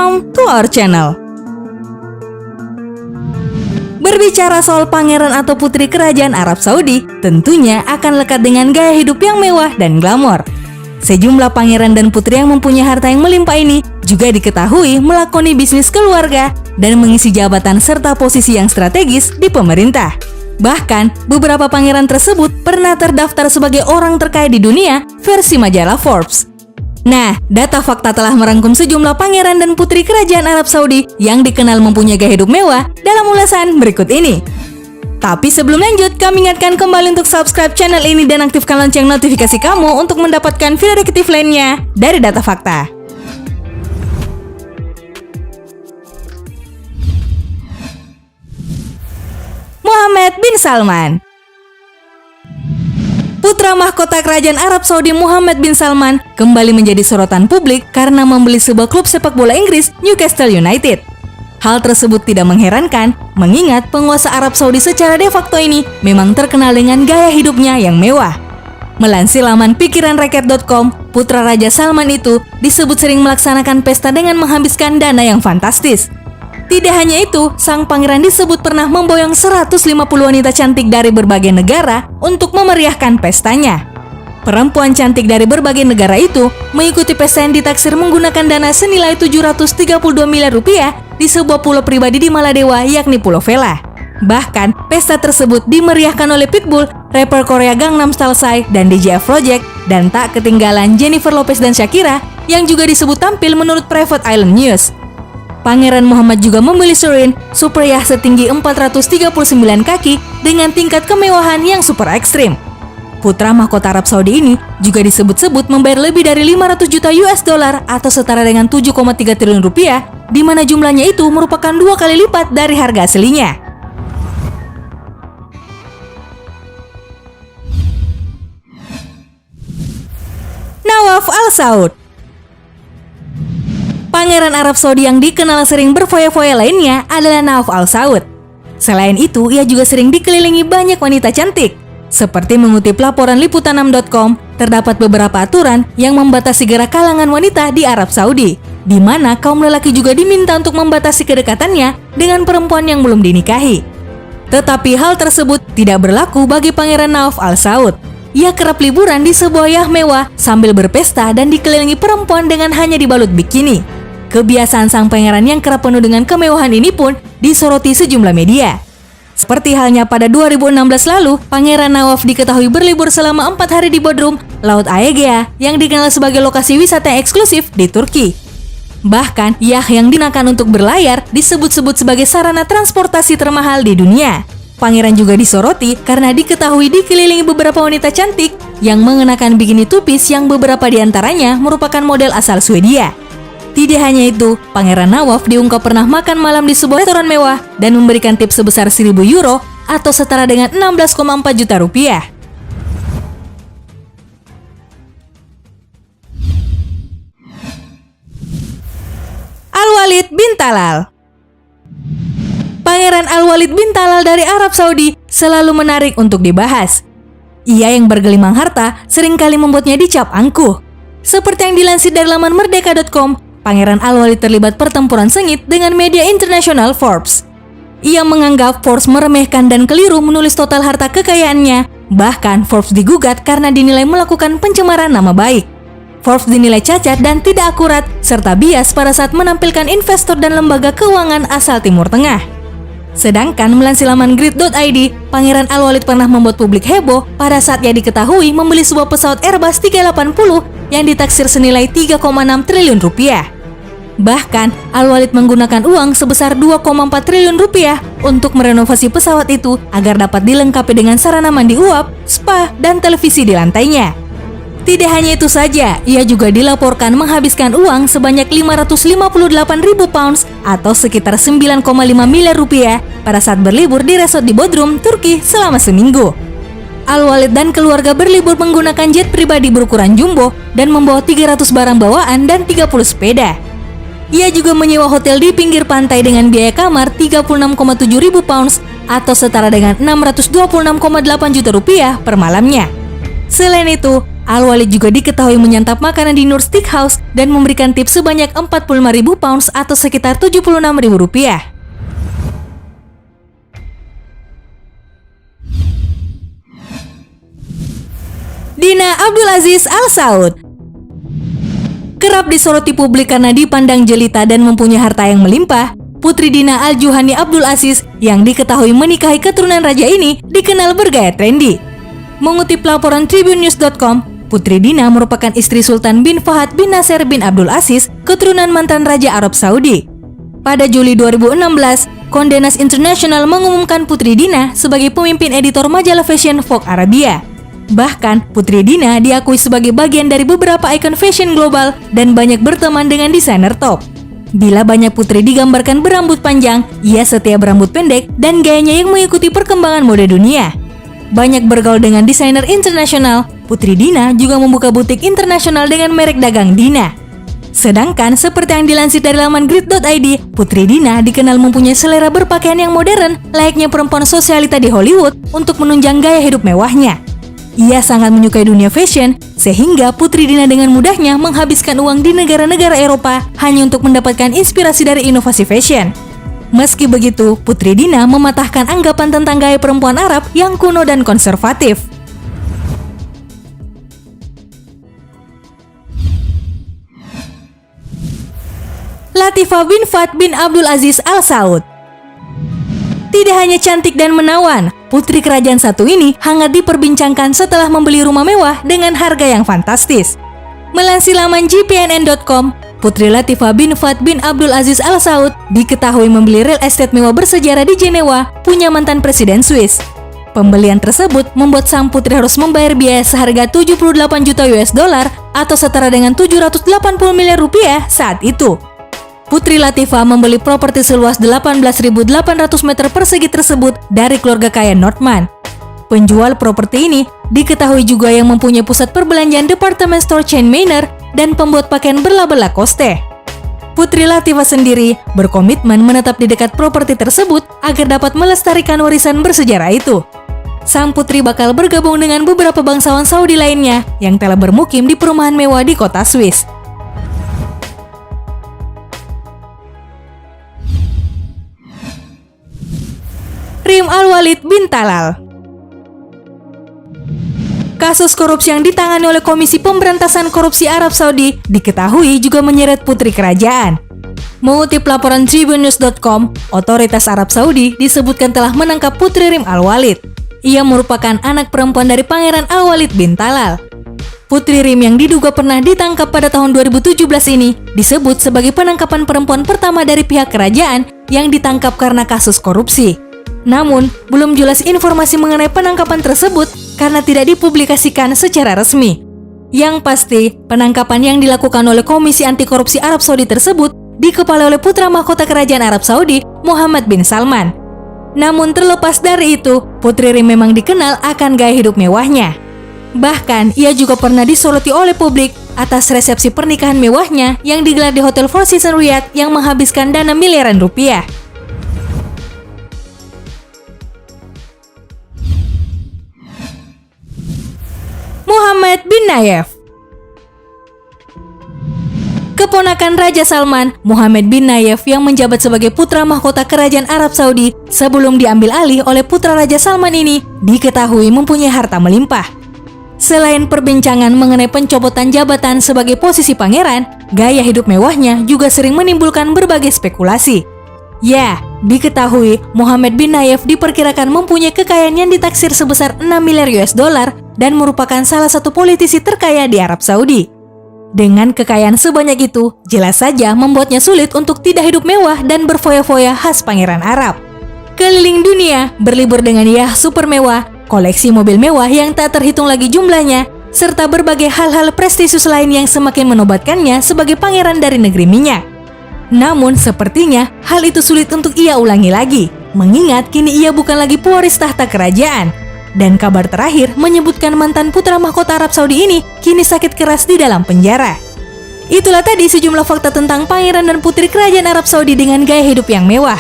Welcome to our channel. Berbicara soal pangeran atau putri kerajaan Arab Saudi, tentunya akan lekat dengan gaya hidup yang mewah dan glamor. Sejumlah pangeran dan putri yang mempunyai harta yang melimpah ini juga diketahui melakoni bisnis keluarga dan mengisi jabatan serta posisi yang strategis di pemerintah. Bahkan, beberapa pangeran tersebut pernah terdaftar sebagai orang terkaya di dunia versi majalah Forbes. Nah, data fakta telah merangkum sejumlah pangeran dan putri kerajaan Arab Saudi yang dikenal mempunyai gaya hidup mewah dalam ulasan berikut ini. Tapi sebelum lanjut, kami ingatkan kembali untuk subscribe channel ini dan aktifkan lonceng notifikasi kamu untuk mendapatkan video edukatif lainnya dari data fakta. Muhammad bin Salman. Putra mahkota kerajaan Arab Saudi Muhammad bin Salman kembali menjadi sorotan publik karena membeli sebuah klub sepak bola Inggris, Newcastle United. Hal tersebut tidak mengherankan, mengingat penguasa Arab Saudi secara de facto ini memang terkenal dengan gaya hidupnya yang mewah. Melansir laman pikiranrakyat.com, putra Raja Salman itu disebut sering melaksanakan pesta dengan menghabiskan dana yang fantastis. Tidak hanya itu, sang pangeran disebut pernah memboyong 150 wanita cantik dari berbagai negara untuk memeriahkan pestanya. Perempuan cantik dari berbagai negara itu mengikuti pesta yang ditaksir menggunakan dana senilai 732 miliar rupiah di sebuah pulau pribadi di Maladewa, yakni Pulau Vela. Bahkan, pesta tersebut dimeriahkan oleh Pitbull, rapper Korea Gangnam Style Psy, dan DJ Afrojack, dan tak ketinggalan Jennifer Lopez dan Shakira yang juga disebut tampil menurut Private Island News. Pangeran Muhammad juga memilih Shireen, super yacht setinggi 439 kaki dengan tingkat kemewahan yang super ekstrim. Putra mahkota Arab Saudi ini juga disebut-sebut membayar lebih dari 500 juta US dollar atau setara dengan 7,3 triliun rupiah, di mana jumlahnya itu merupakan 2 kali lipat dari harga aslinya. Nawaf Al Saud. Pangeran Arab Saudi yang dikenal sering berfoya-foya lainnya adalah Nawaf Al Saud. Selain itu, ia juga sering dikelilingi banyak wanita cantik. Seperti mengutip laporan liputan6.com, terdapat beberapa aturan yang membatasi gerak kalangan wanita di Arab Saudi, di mana kaum lelaki juga diminta untuk membatasi kedekatannya dengan perempuan yang belum dinikahi. Tetapi hal tersebut tidak berlaku bagi Pangeran Nawaf Al Saud. Ia kerap liburan di sebuah yacht mewah sambil berpesta dan dikelilingi perempuan dengan hanya dibalut bikini. Kebiasaan sang pangeran yang kerap penuh dengan kemewahan ini pun disoroti sejumlah media. Seperti halnya pada 2016 lalu, Pangeran Nawaf diketahui berlibur selama 4 hari di Bodrum, Laut Aegea, yang dikenal sebagai lokasi wisata yang eksklusif di Turki. Bahkan, yacht yang digunakan untuk berlayar disebut-sebut sebagai sarana transportasi termahal di dunia. Pangeran juga disoroti karena diketahui dikelilingi beberapa wanita cantik yang mengenakan bikini tupis yang beberapa diantaranya merupakan model asal Swedia. Tidak hanya itu, Pangeran Nawaf diungkap pernah makan malam di sebuah restoran mewah dan memberikan tips sebesar 1.000 euro atau setara dengan 16,4 juta rupiah. Al-Walid bin Talal. Pangeran Al-Walid bin Talal dari Arab Saudi selalu menarik untuk dibahas. Ia yang bergelimang harta seringkali membuatnya dicap angkuh. Seperti yang dilansir dari laman merdeka.com, Pangeran Al-Walid terlibat pertempuran sengit dengan media internasional Forbes. Ia menganggap Forbes meremehkan dan keliru menulis total harta kekayaannya. Bahkan Forbes digugat karena dinilai melakukan pencemaran nama baik. Forbes dinilai cacat dan tidak akurat serta bias pada saat menampilkan investor dan lembaga keuangan asal Timur Tengah. Sedangkan melansir laman grid.id, Pangeran Al-Walid pernah membuat publik heboh pada saat ia diketahui membeli sebuah pesawat Airbus 380 yang ditaksir senilai 3,6 triliun rupiah. Bahkan, Al-Walid menggunakan uang sebesar 2,4 triliun rupiah untuk merenovasi pesawat itu agar dapat dilengkapi dengan sarana mandi uap, spa, dan televisi di lantainya. Tidak hanya itu saja, ia juga dilaporkan menghabiskan uang sebanyak 558.000 pounds atau sekitar 9,5 miliar rupiah pada saat berlibur di resort di Bodrum, Turki selama seminggu. Al-Walid dan keluarga berlibur menggunakan jet pribadi berukuran jumbo dan membawa 300 barang bawaan dan 30 sepeda. Ia juga menyewa hotel di pinggir pantai dengan biaya kamar 36,7 ribu pounds atau setara dengan 626,8 juta rupiah per malamnya. Selain itu, Al-Walid juga diketahui menyantap makanan di Nur Steakhouse dan memberikan tips sebanyak 45.000 pounds atau sekitar 76.000 rupiah. Dina Abdul Aziz Al Saud kerap disoroti publik karena dipandang jelita dan mempunyai harta yang melimpah. Putri Dina Al-Juhani Abdul Aziz yang diketahui menikahi keturunan raja ini dikenal bergaya trendy. Mengutip laporan tribunenews.com, Putri Dina merupakan istri Sultan bin Fahad bin Nasser bin Abdul Aziz, keturunan mantan Raja Arab Saudi. Pada Juli 2016, Condé Nast International mengumumkan Putri Dina sebagai pemimpin editor majalah fashion Vogue Arabia. Bahkan, Putri Dina diakui sebagai bagian dari beberapa ikon fashion global dan banyak berteman dengan desainer top. Bila banyak putri digambarkan berambut panjang, ia setia berambut pendek dan gayanya yang mengikuti perkembangan mode dunia. Banyak bergaul dengan desainer internasional, Putri Dina juga membuka butik internasional dengan merek dagang Dina. Sedangkan, seperti yang dilansir dari laman grid.id, Putri Dina dikenal mempunyai selera berpakaian yang modern, layaknya perempuan sosialita di Hollywood untuk menunjang gaya hidup mewahnya. Ia sangat menyukai dunia fashion, sehingga Putri Dina dengan mudahnya menghabiskan uang di negara-negara Eropa hanya untuk mendapatkan inspirasi dari inovasi fashion. Meski begitu, Putri Dina mematahkan anggapan tentang gaya perempuan Arab yang kuno dan konservatif. Latifah bin Fahd bin Abdul Aziz Al Saud. Tidak hanya cantik dan menawan, putri kerajaan satu ini hangat diperbincangkan setelah membeli rumah mewah dengan harga yang fantastis. Melansir laman gpnn.com, Putri Latifah bin Fahd bin Abdul Aziz Al Saud diketahui membeli real estate mewah bersejarah di Jenewa, punya mantan presiden Swiss. Pembelian tersebut membuat sang putri harus membayar biaya seharga 78 juta US dollar atau setara dengan 780 miliar rupiah saat itu. Putri Latifah membeli properti seluas 18.800 meter persegi tersebut dari keluarga kaya Nordman. Penjual properti ini diketahui juga yang mempunyai pusat perbelanjaan department store chain Manor dan pembuat pakaian berlabel Lacoste. Putri Latifah sendiri berkomitmen menetap di dekat properti tersebut agar dapat melestarikan warisan bersejarah itu. Sang putri bakal bergabung dengan beberapa bangsawan Saudi lainnya yang telah bermukim di perumahan mewah di kota Swiss. Rim Al-Walid bin Talal. Kasus korupsi yang ditangani oleh Komisi Pemberantasan Korupsi Arab Saudi diketahui juga menyeret putri kerajaan. Mengutip laporan tribunenews.com, otoritas Arab Saudi disebutkan telah menangkap Putri Rim Al-Walid. Ia merupakan anak perempuan dari Pangeran Al-Walid bin Talal. Putri Rim yang diduga pernah ditangkap pada tahun 2017 ini disebut sebagai penangkapan perempuan pertama dari pihak kerajaan yang ditangkap karena kasus korupsi. Namun, belum jelas informasi mengenai penangkapan tersebut karena tidak dipublikasikan secara resmi. Yang pasti, penangkapan yang dilakukan oleh Komisi Anti Korupsi Arab Saudi tersebut dikepalai oleh putra mahkota kerajaan Arab Saudi, Muhammad bin Salman. Namun terlepas dari itu, Putri Rim memang dikenal akan gaya hidup mewahnya. Bahkan, ia juga pernah disoroti oleh publik atas resepsi pernikahan mewahnya yang digelar di Hotel Four Seasons Riyadh yang menghabiskan dana miliaran rupiah. Muhammad bin Nayef. Keponakan Raja Salman, Muhammad bin Nayef yang menjabat sebagai putra mahkota kerajaan Arab Saudi sebelum diambil alih oleh putra Raja Salman ini diketahui mempunyai harta melimpah. Selain perbincangan mengenai pencopotan jabatan sebagai posisi pangeran, gaya hidup mewahnya juga sering menimbulkan berbagai spekulasi. Ya, diketahui Muhammad bin Nayef diperkirakan mempunyai kekayaan yang ditaksir sebesar 6 miliar US dollar dan merupakan salah satu politisi terkaya di Arab Saudi. Dengan kekayaan sebanyak itu, jelas saja membuatnya sulit untuk tidak hidup mewah dan berfoya-foya khas pangeran Arab. Keliling dunia, berlibur dengan yah super mewah, koleksi mobil mewah yang tak terhitung lagi jumlahnya, serta berbagai hal-hal prestisius lain yang semakin menobatkannya sebagai pangeran dari negeri minyak. Namun sepertinya hal itu sulit untuk ia ulangi lagi, mengingat kini ia bukan lagi pewaris tahta kerajaan. Dan kabar terakhir menyebutkan mantan putra mahkota Arab Saudi ini kini sakit keras di dalam penjara. Itulah tadi sejumlah fakta tentang pangeran dan putri kerajaan Arab Saudi dengan gaya hidup yang mewah.